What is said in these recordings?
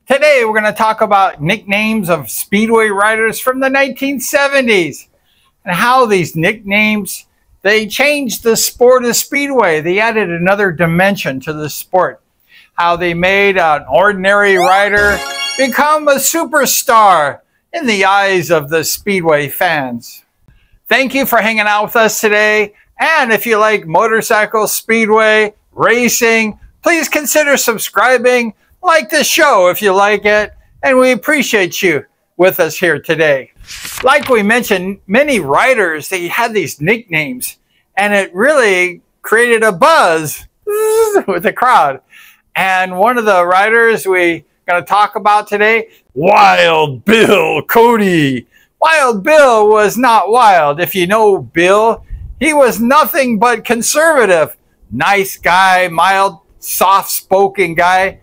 Today, we're going to talk about nicknames of Speedway riders from the 1970s and how these nicknames, they changed the sport of Speedway. They added another dimension to the sport. How they made an ordinary rider become a superstar in the eyes of the Speedway fans. Thank you for hanging out with us today. And if you like motorcycle, Speedway, racing, please consider subscribing. Like the show if you like it, and we appreciate you with us here today. Like we mentioned, many riders, they had these nicknames, and it really created a buzz with the crowd. And one of the riders we're going to talk about today, Wild Bill Cody. Wild Bill was not wild. If you know Bill, he was nothing but conservative. Nice guy, mild, soft-spoken guy.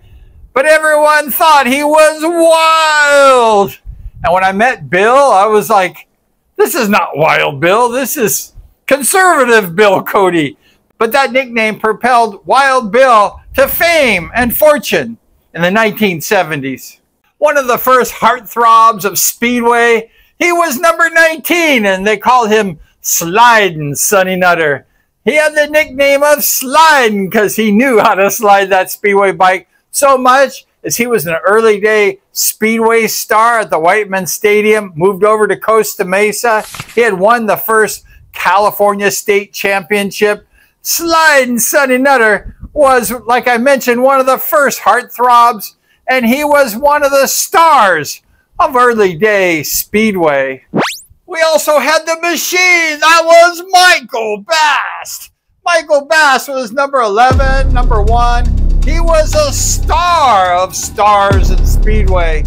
But everyone thought he was wild. And when I met Bill, I was like, this is not Wild Bill. This is conservative Bill Cody. But that nickname propelled Wild Bill to fame and fortune in the 1970s. One of the first heartthrobs of Speedway, he was number 19, and they called him Slidin' Sonny Nutter. He had the nickname of Slidin' because he knew how to slide that Speedway bike so much as he was an early day Speedway star at the Whiteman Stadium, moved over to Costa Mesa. He had won the first California State Championship. Slidin' Sonny Nutter was, like I mentioned, one of the first heartthrobs, and he was one of the stars of early day Speedway. We also had the machine. That was Michael Bass. Michael Bass was number 11, number 1. He was a star of stars in Speedway.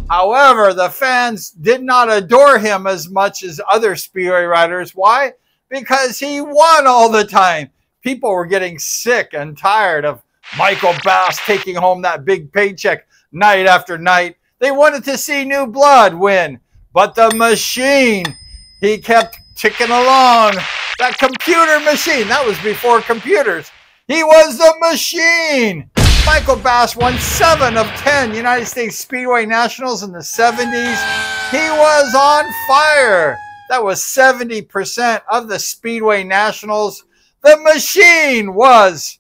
However, the fans did not adore him as much as other Speedway riders. Why? Because he won all the time. People were getting sick and tired of Michael Bass taking home that big paycheck night after night. They wanted to see new blood win. But the machine, he kept ticking along. That computer machine, that was before computers. He was the machine. Michael Bass won 7 of 10 United States Speedway Nationals in the 70s. He was on fire. That was 70% of the Speedway Nationals. The machine was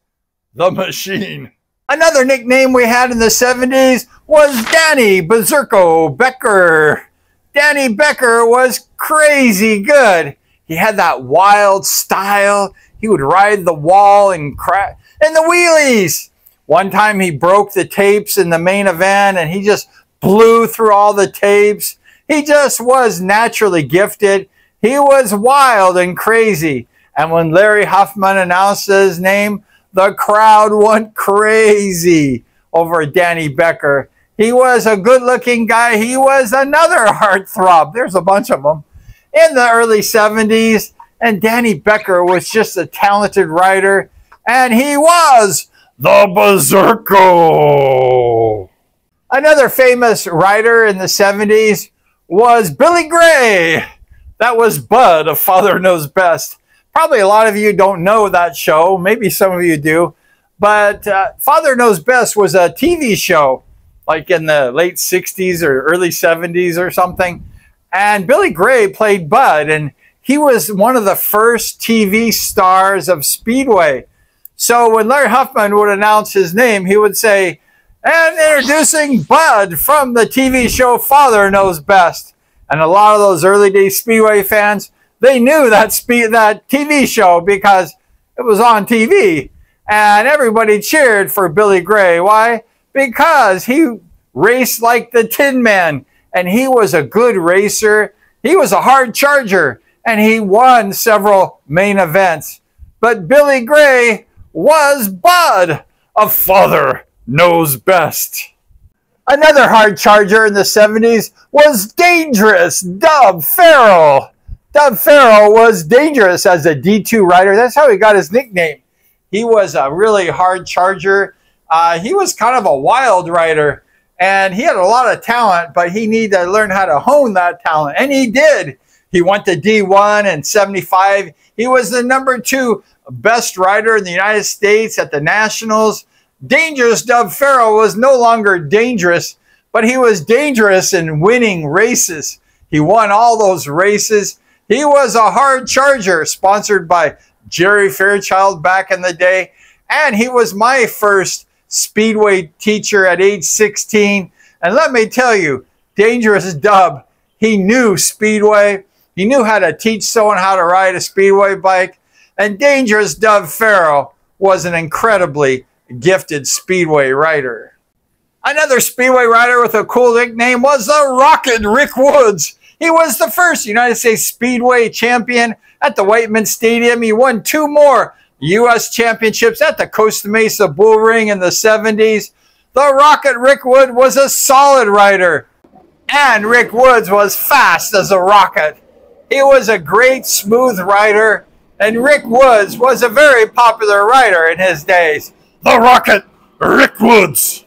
the machine. Another nickname we had in the 70s was Danny Berserko Becker. Danny Becker was crazy good. He had that wild style. He would ride the wall and crash and the wheelies. One time he broke the tapes in the main event and he just blew through all the tapes. He just was naturally gifted. He was wild and crazy. And when Larry Huffman announced his name, the crowd went crazy over Danny Becker. He was a good-looking guy. He was another heartthrob. There's a bunch of them in the early 70s. And Danny Becker was just a talented rider. And he was the Berserko. Another famous rider in the 70s was Billy Gray. That was Bud of Father Knows Best. Probably a lot of you don't know that show. Maybe some of you do. But Father Knows Best was a TV show like in the late 60s or early 70s or something. And Billy Gray played Bud, and he was one of the first TV stars of Speedway. So when Larry Huffman would announce his name, he would say, and introducing Bud from the TV show Father Knows Best. And a lot of those early day Speedway fans, they knew that TV show because it was on TV. And everybody cheered for Billy Gray. Why? Because he raced like the Tin Man. And he was a good racer. He was a hard charger. And he won several main events. But Billy Gray was Bud of Father Knows Best. Another hard charger in the 70s was Dangerous Dub Farrell. Dub Farrell was dangerous as a D2 rider. That's how he got his nickname. He was a really hard charger. He was kind of a wild rider. And he had a lot of talent, but he needed to learn how to hone that talent. And he did. He went to D1 in 75. He was the #2 best rider in the United States at the Nationals. Dangerous Dub Farrell was no longer dangerous, but he was dangerous in winning races. He won all those races. He was a hard charger, sponsored by Jerry Fairchild back in the day. And he was my first Speedway teacher at age 16. And let me tell you, Dangerous Dub, he knew Speedway. He knew how to teach someone how to ride a Speedway bike. And Dangerous Dub Farrow was an incredibly gifted Speedway rider. Another Speedway rider with a cool nickname was the Rocket Rick Woods. He was the first United States Speedway champion at the Whiteman Stadium. He won 2 more U.S. championships at the Costa Mesa Bull Ring in the 70s. The Rocket Rick Woods was a solid rider, and Rick Woods was fast as a rocket. He was a great smooth rider, and Rick Woods was a very popular rider in his days. The Rocket Rick Woods.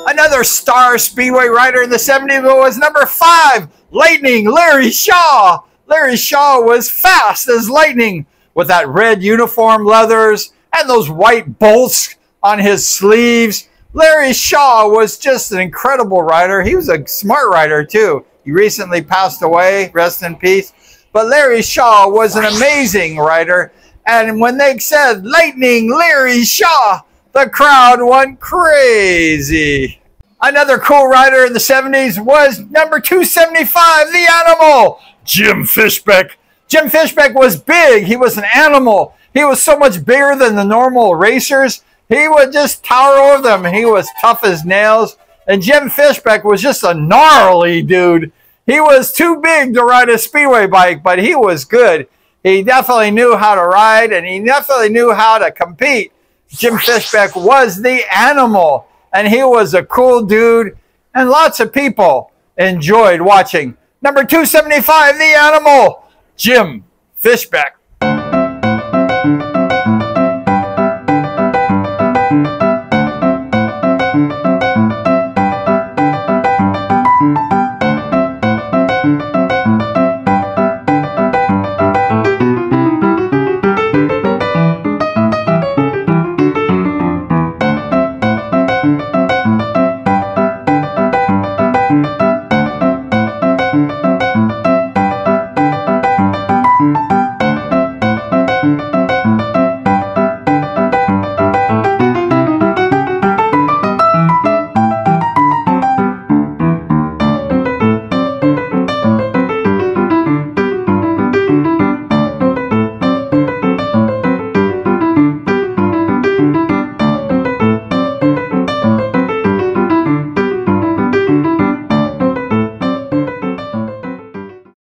Another star Speedway rider in the 70s was number 5, Lightning Larry Shaw. Larry Shaw was fast as lightning with that red uniform leathers and those white bolts on his sleeves. Larry Shaw was just an incredible rider. He was a smart rider too. He recently passed away, rest in peace. But Larry Shaw was an amazing rider. And when they said, Lightning Larry Shaw, the crowd went crazy. Another cool rider in the 70s was number 275, the Animal, Jim Fishbeck. Jim Fishbeck was big. He was an animal. He was so much bigger than the normal racers. He would just tower over them. He was tough as nails. And Jim Fishbeck was just a gnarly dude. He was too big to ride a Speedway bike, but he was good. He definitely knew how to ride, and he definitely knew how to compete. Jim Fishbeck was the Animal, and he was a cool dude, and lots of people enjoyed watching number 275, the Animal, Jim Fishbeck.